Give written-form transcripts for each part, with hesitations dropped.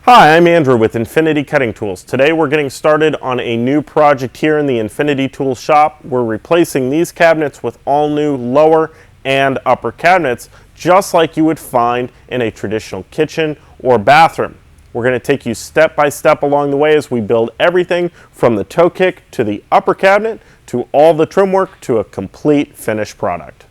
Hi, I'm Andrew with Infinity Cutting Tools. Today we're getting started on a new project here in the Infinity Tools shop. We're replacing these cabinets with all new lower and upper cabinets, just like you would find in a traditional kitchen or bathroom. We're going to take you step by step along the way as we build everything from the toe kick to the upper cabinet to all the trim work to a complete finished product.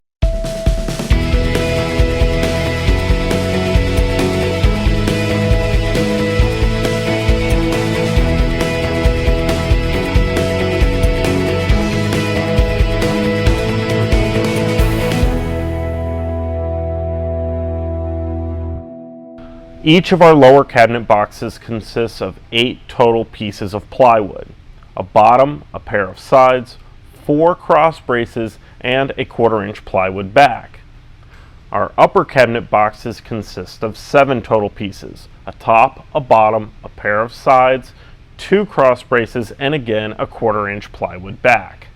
Each of our lower cabinet boxes consists of 8 total pieces of plywood, a bottom, a pair of sides, 4 cross braces, and a 1/4-inch plywood back. Our upper cabinet boxes consist of 7 total pieces, a top, a bottom, a pair of sides, 2 cross braces, and again a 1/4-inch plywood back.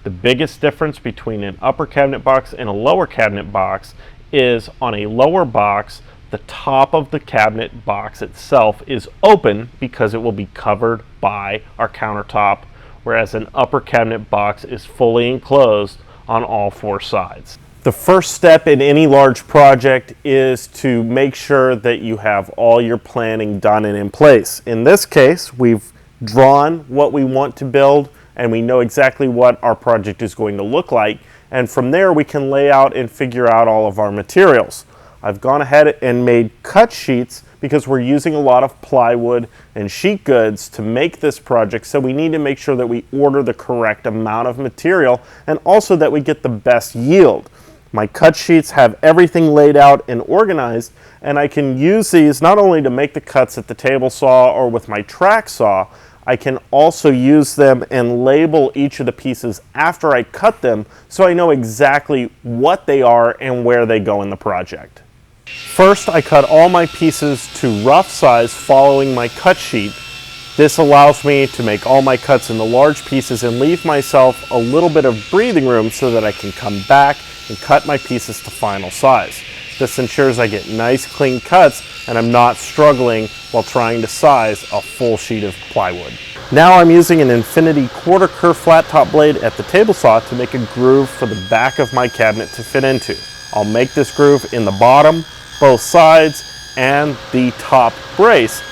The biggest difference between an upper cabinet box and a lower cabinet box is on a lower box, the top of the cabinet box itself is open because it will be covered by our countertop, whereas an upper cabinet box is fully enclosed on all 4 sides. The first step in any large project is to make sure that you have all your planning done and in place. In this case, we've drawn what we want to build and we know exactly what our project is going to look like, and from there we can lay out and figure out all of our materials. I've gone ahead and made cut sheets because we're using a lot of plywood and sheet goods to make this project, so we need to make sure that we order the correct amount of material and also that we get the best yield. My cut sheets have everything laid out and organized, and I can use these not only to make the cuts at the table saw or with my track saw, I can also use them and label each of the pieces after I cut them so I know exactly what they are and where they go in the project. First, I cut all my pieces to rough size following my cut sheet. This allows me to make all my cuts in the large pieces and leave myself a little bit of breathing room so that I can come back and cut my pieces to final size. This ensures I get nice clean cuts and I'm not struggling while trying to size a full sheet of plywood. Now I'm using an Infinity 1/4 Kerf flat top blade at the table saw to make a groove for the back of my cabinet to fit into. I'll make this groove in the bottom, both sides, and the top brace.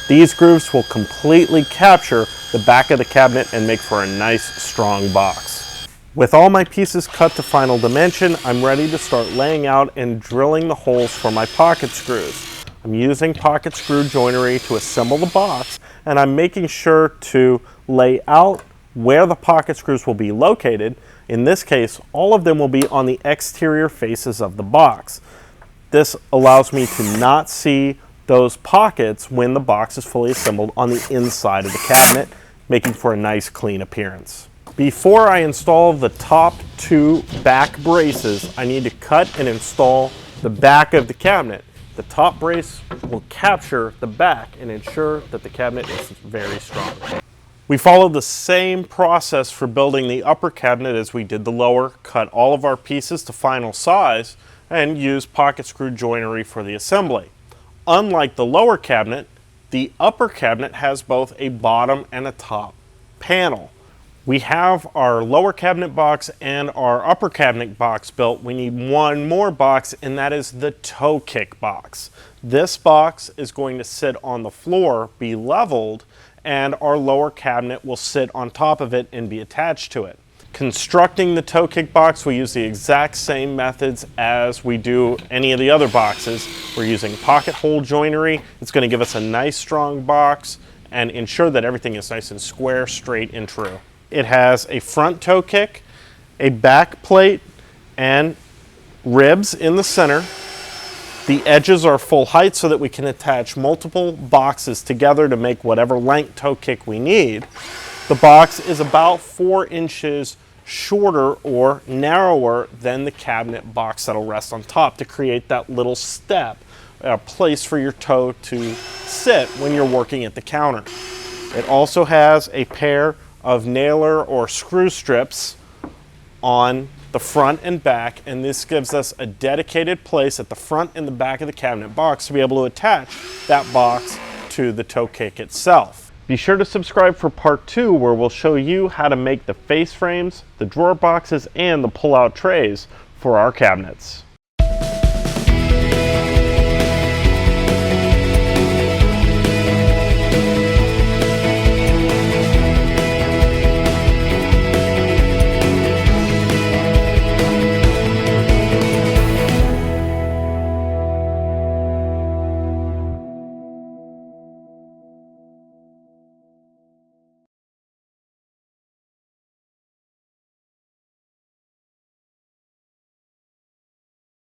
These grooves will completely capture the back of the cabinet and make for a nice strong box. With all my pieces cut to final dimension, I'm ready to start laying out and drilling the holes for my pocket screws. I'm using pocket screw joinery to assemble the box, and I'm making sure to lay out where the pocket screws will be located. In this case, all of them will be on the exterior faces of the box. This allows me to not see those pockets when the box is fully assembled on the inside of the cabinet, making for a nice clean appearance. Before I install the top 2 back braces, I need to cut and install the back of the cabinet. The top brace will capture the back and ensure that the cabinet is very strong. We follow the same process for building the upper cabinet as we did the lower. Cut all of our pieces to final size and use pocket screw joinery for the assembly. Unlike the lower cabinet, the upper cabinet has both a bottom and a top panel. We have our lower cabinet box and our upper cabinet box built. We need one more box, and that is the toe kick box. This box is going to sit on the floor, be leveled, and our lower cabinet will sit on top of it and be attached to it. Constructing the toe kick box, we use the exact same methods as we do any of the other boxes. We're using pocket hole joinery. It's going to give us a nice strong box and ensure that everything is nice and square, straight, and true. It has a front toe kick, a back plate, and ribs in the center. The edges are full height so that we can attach multiple boxes together to make whatever length toe kick we need. The box is about 4 inches shorter or narrower than the cabinet box that'll rest on top to create that little step, a place for your toe to sit when you're working at the counter. It also has a pair of nailer or screw strips on the front and back, and this gives us a dedicated place at the front and the back of the cabinet box to be able to attach that box to the toe cake itself. Be sure to subscribe for part 2, where we'll show you how to make the face frames, the drawer boxes, and the pull-out trays for our cabinets.